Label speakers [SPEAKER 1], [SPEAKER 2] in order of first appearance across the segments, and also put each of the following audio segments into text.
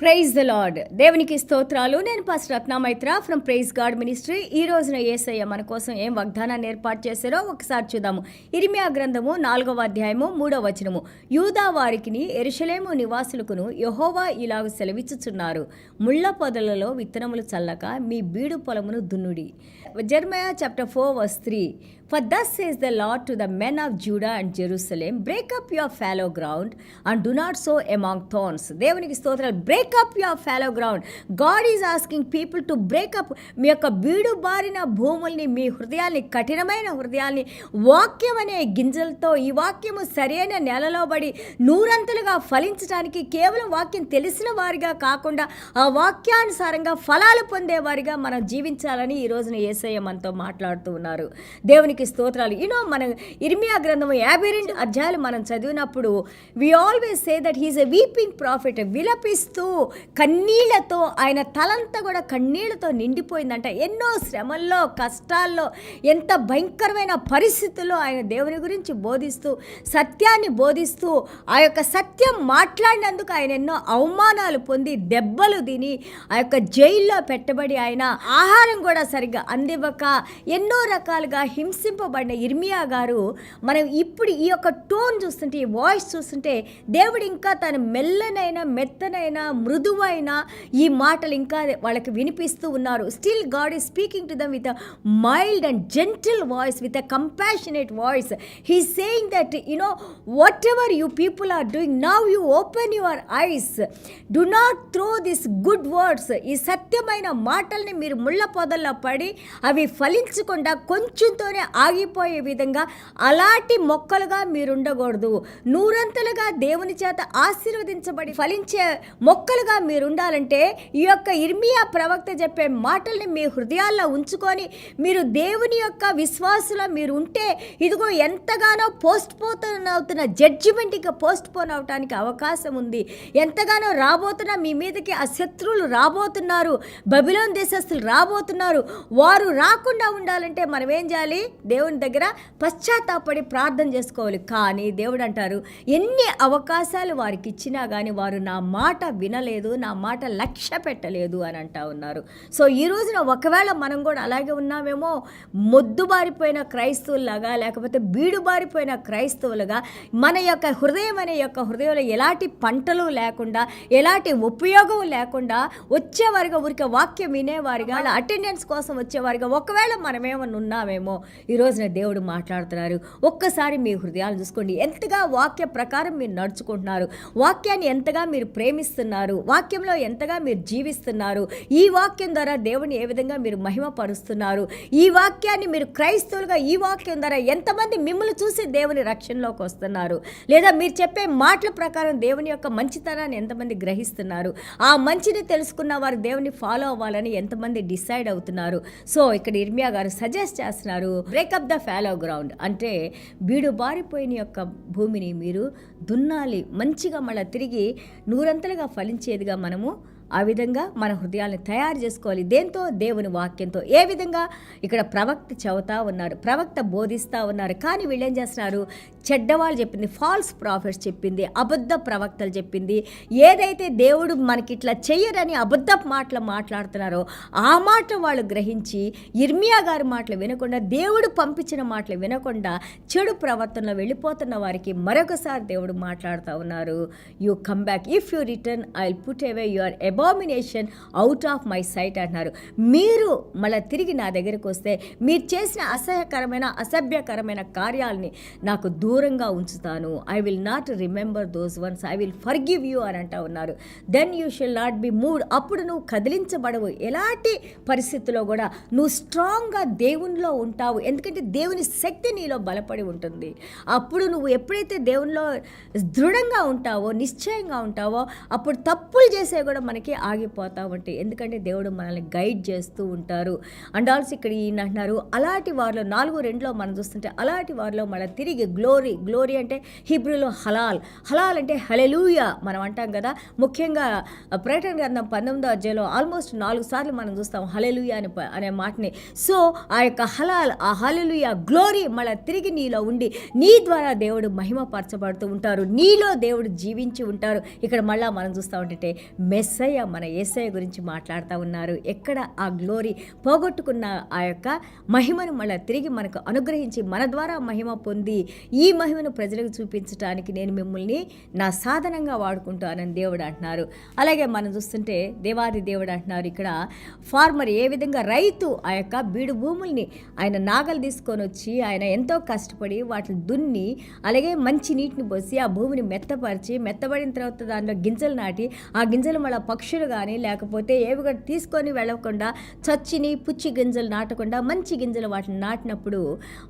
[SPEAKER 1] Praise the lord. దేవునికి స్తోత్రాలు. నేను pastor Ratna Maitra from praise God ministry. ఈ రోజున యేసయ్య మన కోసం ఏం వాగ్దానాన్ని ఏర్పాటు చేశారో ఒకసారి చూద్దాము. ఇర్మియా గ్రంథము 4వ అధ్యాయము 3వ వచనము. యూదా వారికిని యెరూషలేము నివాసులకును యెహోవా ఇలాగ సెలవిచ్చుచున్నారు, ముళ్ళ పొదలలో విత్తనములు చల్లక మీ బీడు పొలమును దున్నుడి. Jeremiah chapter 4 verse 3. For thus says the Lord to the men of Judah and Jerusalem, break up your fallow ground and do not sow among thorns. దేవునికి స్తోత్రాలు. Break up your fallow ground. God is asking people to break up మీ యొక్క బీడు బారిన భూముల్ని, మీ హృదయాల్ని, కఠినమైన హృదయాల్ని వాక్యం అనే గింజలతో, ఈ వాక్యము సరైన నెలలో పడి నూరంతలుగా ఫలించడానికి కేవలం వాక్యం తెలిసిన వారిగా కాకుండా ఆ వాక్యానుసారంగా ఫలాలు పొందేవారిగా మనం జీవించాలని ఈ రోజున యేసయ్య మనతో మాట్లాడుతూ ఉన్నారు. దేవునికి స్తోత్రాలు. మన ఇర్మియా గ్రంథము 52 అధ్యాయాలు మనం చదివినప్పుడు we always say that he's a weeping prophet. విలపిస్తూ కన్నీళ్లతో, ఆయన తలంతా కూడా కన్నీళ్లతో నిండిపోయిందంట. ఎన్నో శ్రమల్లో, కష్టాల్లో, ఎంత భయంకరమైన పరిస్థితుల్లో ఆయన దేవుని గురించి బోధిస్తూ, సత్యాన్ని బోధిస్తూ, ఆ యొక్క సత్యం మాట్లాడినందుకు ఆయన ఎన్నో అవమానాలు పొంది, దెబ్బలు తిని, ఆ యొక్క జైల్లో పెట్టబడి, ఆయన ఆహారం కూడా సరిగ్గా అందివ్వక ఎన్నో రకాలుగా హింసింపబడిన ఇర్మియా గారు, మనం ఇప్పుడు ఈ యొక్క టోన్ చూస్తుంటే, ఈ వాయిస్ చూస్తుంటే, దేవుడు ఇంకా తన మెల్లనైనా, మెత్తనైనా, మృదువైన ఈ మాటలు ఇంకా వాళ్ళకి వినిపిస్తూ ఉన్నారు. Still God is speaking to them with a mild and gentle voice, with a compassionate voice. He saying that whatever you people are doing, now you open your eyes, do not throw this good words. ఈ సత్యమైన మాటల్ని మీరు ముళ్ళ పొదల్లో పడి అవి ఫలించకుండా కొంచెంతోనే ఆగిపోయే విధంగా అలాంటి మొక్కలుగా మీరు ఉండకూడదు. నూరంతలుగా దేవుని చేత ఆశీర్వదించబడి ఫలించే మొక్కలుగా మీరు ఉండాలంటే ఈ యొక్క ఇర్మియా ప్రవక్త చెప్పే మాటల్ని మీ హృదయాల్లో ఉంచుకొని మీరు దేవుని యొక్క విశ్వాసులో మీరు ఉంటే, ఇదిగో ఎంతగానో పోస్ట్ పోన్ అవుతున్న జడ్జిమెంట్కి పోస్ట్ పోన్ అవటానికి అవకాశం ఉంది. ఎంతగానో రాబోతున్న మీ మీదకి ఆ శత్రువులు రాబోతున్నారు, బబిలోన్ దేశస్తులు రాబోతున్నారు. వారు రాకుండా ఉండాలంటే మనం ఏం చేయాలి? దేవుని దగ్గర పశ్చాత్తాపడి ప్రార్థన చేసుకోవాలి. కానీ దేవుడు అంటారు, ఎన్ని అవకాశాలు వారికి ఇచ్చినా కానీ వారు నా మాట వినలేదు, నా మాట లక్ష్య పెట్టలేదు అని అంటా ఉన్నారు. సో ఈ రోజున ఒకవేళ మనం కూడా అలాగే ఉన్నామేమో, మొద్దుబారిపోయిన క్రైస్తవులాగా, లేకపోతే బీడుబారిపోయిన క్రైస్తవులుగా, మన యొక్క హృదయం అనే యొక్క హృదయంలో ఎలాంటి పంటలు లేకుండా, ఎలాంటి ఉపయోగం లేకుండా, వచ్చేవారిగా ఊరికే వాక్యం వినేవారిగా, అటెండెన్స్ కోసం వచ్చేవారిగా ఒకవేళ మనమేమన్నా ఉన్నామేమో, ఈ రోజున దేవుడు మాట్లాడుతున్నారు. ఒక్కసారి మీ హృదయాలు చూసుకోండి. ఎంతగా వాక్య ప్రకారం మీరు నడుచుకుంటున్నారు, వాక్యాన్ని ఎంతగా మీరు ప్రేమిస్తున్నారు, వాక్యంలో ఎంతగా మీరు జీవిస్తున్నారు, ఈ వాక్యం ద్వారా దేవుని ఏ విధంగా మీరు మహిమపరుస్తున్నారు, ఈ వాక్యాన్ని మీరు క్రైస్తవులుగా ఈ వాక్యం ద్వారా ఎంతమంది మిమ్మల్ని చూసి దేవుని రక్షణలోకి వస్తున్నారు, లేదా మీరు చెప్పే మాటల ప్రకారం దేవుని యొక్క మంచితనాన్ని ఎంతమంది గ్రహిస్తున్నారు, ఆ మంచిని తెలుసుకున్న వారు దేవుని ఫాలో అవ్వాలని ఎంతమంది డిసైడ్ అవుతున్నారు. సో ఇక్కడ ఇర్మియా గారు సజెస్ట్ చేస్తున్నారు, బ్రేకప్ ద ఫాలో గ్రౌండ్. అంటే బీడు బారిపోయిన యొక్క భూమిని మీరు దున్నాలి, మంచిగా మళ్ళీ తిరిగి నూరంతలుగా ఫలించేదిగా మనము ఆ విధంగా మన హృదయాలను తయారు చేసుకోవాలి. దేంతో? దేవుని వాక్యంతో. ఏ విధంగా? ఇక్కడ ప్రవక్త చెబుతా ఉన్నారు, ప్రవక్త బోధిస్తూ ఉన్నారు. కానీ వీళ్ళు ఏం చేస్తున్నారు? చెడ్డవాళ్ళు చెప్పింది, ఫాల్స్ ప్రాఫిట్స్ చెప్పింది, అబద్ధ ప్రవక్తలు చెప్పింది, ఏదైతే దేవుడు మనకి ఇట్లా చెయ్యరని అబద్ధ మాటలు మాట్లాడుతున్నారో ఆ మాటలు వాళ్ళు గ్రహించి ఇర్మియా గారి మాటలు వినకుండా, దేవుడు పంపించిన మాటలు వినకుండా చెడు ప్రవర్తనలో వెళ్ళిపోతున్న వారికి మరొకసారి దేవుడు మాట్లాడుతూ ఉన్నారు. You come back, if you return I will put away your abomination out of my sight అంటున్నారు. మీరు మళ్ళీ తిరిగి నా దగ్గరకు వస్తే మీరు చేసిన అసహ్యకరమైన, అసభ్యకరమైన కార్యాలని నాకు దూరంగా ఉంచుతాను. I will not remember those ones, I will forgive you అని అంటా ఉన్నారు. Then you shall not be moved. అప్పుడు నువ్వు కదిలించబడవు. ఎలాంటి పరిస్థితుల్లో కూడా నువ్వు స్ట్రాంగ్గా దేవునిలో ఉంటావు. ఎందుకంటే దేవుని శక్తి నీలో బలపడి ఉంటుంది. అప్పుడు నువ్వు ఎప్పుడైతే దేవునిలో దృఢంగా ఉంటావో, నిశ్చయంగా ఉంటావో, అప్పుడు తప్పులు చేసే కూడా మనకి అక్కడికే ఆగిపోతూ ఉంటాయి. ఎందుకంటే దేవుడు మనల్ని గైడ్ చేస్తూ ఉంటారు. అండ్ ఆల్సో ఇక్కడ ఈయన అంటున్నారు, అలాంటి వారిలో 4:2 మనం చూస్తుంటే అలాంటి వారిలో మళ్ళీ తిరిగి గ్లోరీ అంటే హిబ్రూలో హలాల్ అంటే హల్లెలూయా మనం అంటాం కదా. ముఖ్యంగా ప్రకటన గ్రంథం 19వ అధ్యాయంలో ఆల్మోస్ట్ 4 సార్లు మనం చూస్తాం హల్లెలూయా అనే మాటని. సో ఆ యొక్క ఆ హల్లెలూయా గ్లోరీ మళ్ళీ తిరిగి నీలో ఉండి నీ ద్వారా దేవుడు మహిమపరచబడుతూ ఉంటారు, నీలో దేవుడు జీవించి ఉంటారు. ఇక్కడ మళ్ళీ మనం చూస్తూ ఉంటే మెస్సయ్య మన యేసయ్య గురించి మాట్లాడుతూ ఉన్నారు. ఎక్కడ ఆ గ్లోరీ పోగొట్టుకున్న ఆ యొక్క మహిమను మళ్ళీ తిరిగి మనకు అనుగ్రహించి మన ద్వారా మహిమ పొంది ఈ మహిమను ప్రజలకు చూపించడానికి నేను మిమ్మల్ని నా సాధనంగా వాడుకుంటానని దేవుడు అంటున్నారు. అలాగే మనం చూస్తుంటే దేవాది దేవుడు అంటున్నారు ఇక్కడ ఫార్మర్ ఏ విధంగా రైతు ఆ యొక్క బీడు భూముల్ని ఆయన నాగలు తీసుకొని వచ్చి ఆయన ఎంతో కష్టపడి వాటిని దున్ని అలాగే మంచి నీటిని పోసి ఆ భూమిని మెత్తబడిన తర్వాత దానిలో గింజలు నాటి ఆ గింజలు మళ్ళీ పక్షులు కానీ లేకపోతే ఏవి కూడా తీసుకొని వెళ్ళకుండా చచ్చిని పుచ్చి గింజలు నాటకుండా మంచి గింజలు వాటిని నాటినప్పుడు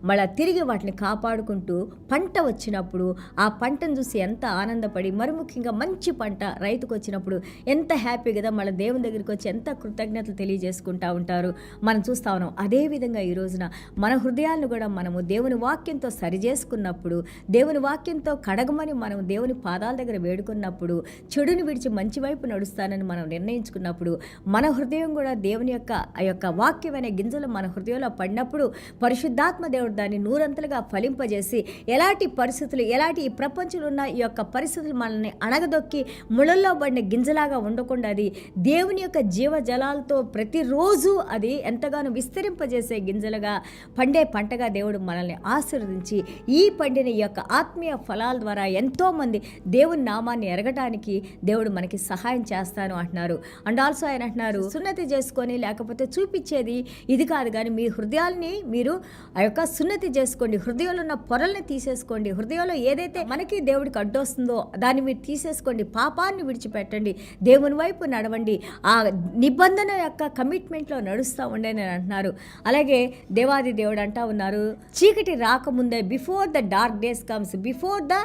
[SPEAKER 1] మళ్ళీ తిరిగి వాటిని కాపాడుకుంటూ పంట వచ్చినప్పుడు ఆ పంటను చూసి ఎంత ఆనందపడి మరి ముఖ్యంగా మంచి పంట రైతుకు వచ్చినప్పుడు ఎంత హ్యాపీ కదా, మళ్ళీ దేవుని దగ్గరికి వచ్చి ఎంత కృతజ్ఞతలు తెలియజేసుకుంటూ ఉంటారు మనం చూస్తా ఉన్నాం. అదేవిధంగా ఈ రోజున మన హృదయాలను కూడా మనము దేవుని వాక్యంతో సరిచేసుకున్నప్పుడు, దేవుని వాక్యంతో కడగమని మనం దేవుని పాదాల దగ్గర వేడుకున్నప్పుడు, చెడుని విడిచి మంచి వైపు నడుస్తానని మనం నిర్ణయించుకున్నప్పుడు మన హృదయం కూడా దేవుని యొక్క ఆ యొక్క వాక్యం అనే గింజలు మన హృదయంలో పడినప్పుడు పరిశుద్ధాత్మ దేవుడు దాన్ని నూరంతలుగా ఫలింపజేసి ఎలాంటి పరిస్థితులు ఎలాంటి ఈ ప్రపంచంలో ఉన్న ఈ యొక్క పరిస్థితులు మనల్ని అణగదొక్కి ముళ్ళల్లో పడిన గింజలాగా ఉండకుండా అది దేవుని యొక్క జీవజలాలతో ప్రతిరోజు అది ఎంతగానో విస్తరింపజేసే గింజలుగా పండే పంటగా దేవుడు మనల్ని ఆశీర్వదించి ఈ పండిన ఈ యొక్క ఆత్మీయ ఫలాల ద్వారా ఎంతోమంది దేవుని నామాన్ని ఎరగటానికి దేవుడు మనకి సహాయం చేస్తాను అంటున్నారు. అండ్ ఆల్సో ఆయన అంటున్నారు, సున్నతి చేసుకొని లేకపోతే చూపించేది ఇది కాదు కానీ మీ హృదయాల్ని మీరు ఆ యొక్క సున్నతి చేసుకోండి, హృదయంలో ఉన్న పొరల్ని తీసేసుకోండి, హృదయంలో ఏదైతే మనకి దేవుడికి అడ్డొస్తుందో దాన్ని మీరు తీసేసుకోండి, పాపాన్ని విడిచిపెట్టండి, దేవుని వైపు నడవండి, ఆ నిబంధన యొక్క కమిట్మెంట్లో నడుస్తూ ఉండే అంటున్నారు. అలాగే దేవాది దేవుడు అంటా ఉన్నారు, చీకటి రాకముందే before the dark days comes before the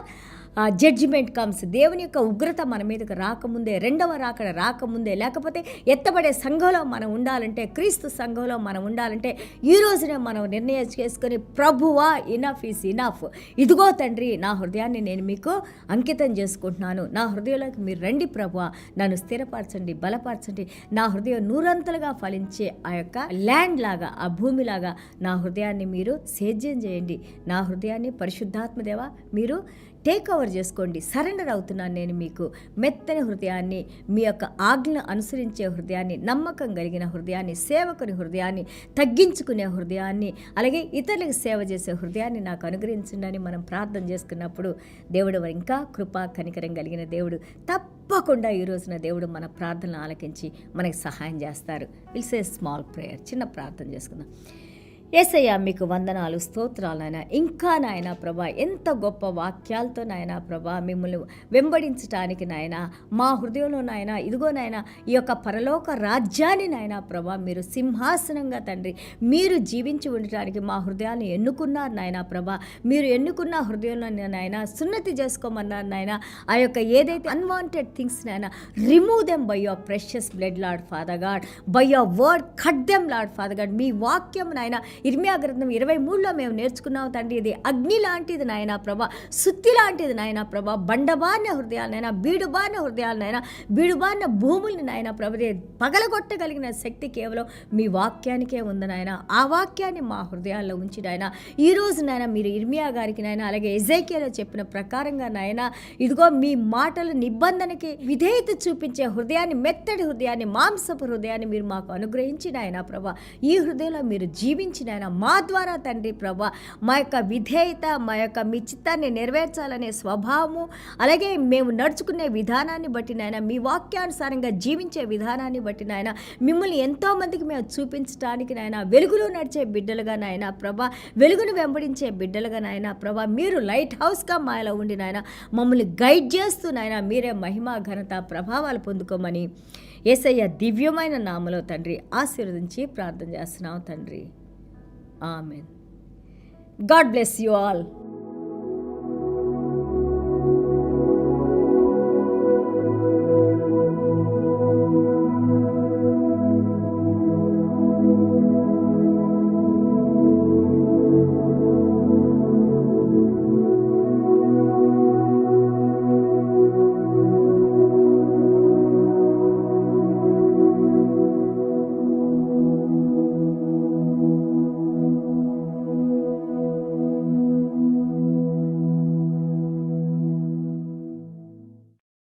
[SPEAKER 1] judgement comes, దేవుని యొక్క ఉగ్రత మన మీదకి రాకముందే, రెండవ రాకడ రాకముందే, లేకపోతే ఎత్తబడే సంఘంలో మనం ఉండాలంటే, క్రీస్తు సంఘంలో మనం ఉండాలంటే ఈ రోజునే మనం నిర్ణయం చేసుకొని ప్రభువా ఇనఫ్ ఈజ్ ఇనఫ్, ఇదిగో తండ్రి నా హృదయాన్ని నేను మీకు అంకితం చేసుకుంటున్నాను, నా హృదయంలోకి మీరు రండి ప్రభువా, నన్ను స్థిరపరచండి, బలపరచండి, నా హృదయం నూరంతలుగా ఫలించే ఆ యొక్క ల్యాండ్ లాగా, ఆ భూమిలాగా నా హృదయాన్ని మీరు సేద్యం చేయండి, నా హృదయాన్ని పరిశుద్ధాత్మదేవ మీరు టేక్ ఓవర్ చేసుకోండి, సరెండర్ అవుతున్నాను నేను మీకు, మెత్తని హృదయాన్ని, మీ యొక్క ఆజ్ఞను అనుసరించే హృదయాన్ని, నమ్మకం కలిగిన హృదయాన్ని, సేవకుని హృదయాన్ని, తగ్గించుకునే హృదయాన్ని, అలాగే ఇతరులకు సేవ చేసే హృదయాన్ని నాకు అనుగ్రహించండి అని మనం ప్రార్థన చేసుకున్నప్పుడు దేవుడు ఇంకా కృపా కనికరం కలిగిన దేవుడు తప్పకుండా ఈ రోజున దేవుడు మన ప్రార్థనలు ఆలకించి మనకి సహాయం చేస్తారు. ఇట్స్ ఏ స్మాల్ ప్రేయర్, చిన్న ప్రార్థన చేసుకుందాం. యేసయ్య మీకు వందనాలు, స్తోత్రాలు నాయన. ఇంకా నాయన ప్రభా ఎంత గొప్ప వాక్యాలతో నాయన ప్రభా మిమ్మల్ని వెంబడించటానికి నాయన మా హృదయంలో నాయన ఇదిగో నాయన ఈ యొక్క పరలోక రాజ్యాన్ని నాయన ప్రభా మీరు సింహాసనంగా తండ్రి మీరు జీవించి ఉండటానికి మా హృదయాన్ని ఎన్నుకున్నారు నాయన ప్రభా. మీరు ఎన్నుకున్న హృదయంలో నాయన సున్నతి చేసుకోమన్నారు నాయన. ఆ యొక్క ఏదైతే అన్వాంటెడ్ థింగ్స్ నాయన remove them by your precious blood Lord Father God, by your word cut them Lord Father God. మీ వాక్యం నాయన ఇర్మియా గ్రంథం 23లో మేము నేర్చుకున్నాం తండ్రి, ఇది అగ్ని లాంటిది నాయన ప్రభా, సుత్తి లాంటిది నాయన ప్రభా, బండబారిన హృదయాలనైనా, బీడుబారిన హృదయాలనైనా, బీడుబారిన భూముల్ని నాయన ప్రభా పగలగొట్టగలిగిన శక్తి కేవలం మీ వాక్యానికే ఉంది నాయన. ఆ వాక్యాన్ని మా హృదయాల్లో ఉంచి నాయన ఈ రోజు నాయన మీరు ఇర్మియా గారికి నాయన అలాగే ఎజేకియాలో చెప్పిన ప్రకారంగా నాయన ఇదిగో మీ మాటల నిబంధనకి విధేయత చూపించే హృదయాన్ని, మెత్తడి హృదయాన్ని, మాంసపు హృదయాన్ని మీరు మాకు అనుగ్రహించి నాయన ప్రభా ఈ హృదయంలో మీరు జీవించి నాయన మా ద్వారా తండ్రి ప్రభా మా యొక్క విధేయత, మా యొక్క మీ చిత్తాన్ని నెరవేర్చాలనే స్వభావము, అలాగే మేము నడుచుకునే విధానాన్ని బట్టి నాయన, మీ వాక్యానుసారంగా జీవించే విధానాన్ని బట్టి నాయన మిమ్మల్ని ఎంతోమందికి మేము చూపించడానికి నాయన వెలుగులో నడిచే బిడ్డలుగా నాయన ప్రభా, వెలుగును వెంబడించే బిడ్డలుగా నాయన ప్రభా మీరు లైట్ హౌస్గా మాలో ఉండి నాయన మమ్మల్ని గైడ్ చేస్తూ నాయన మీరే మహిమ ఘనత ప్రభావాలు పొందుకోమని యేసయ్య దివ్యమైన నామలో తండ్రి ఆశీర్వదించి ప్రార్థన చేస్తున్నాం తండ్రి. Amen. God bless you all.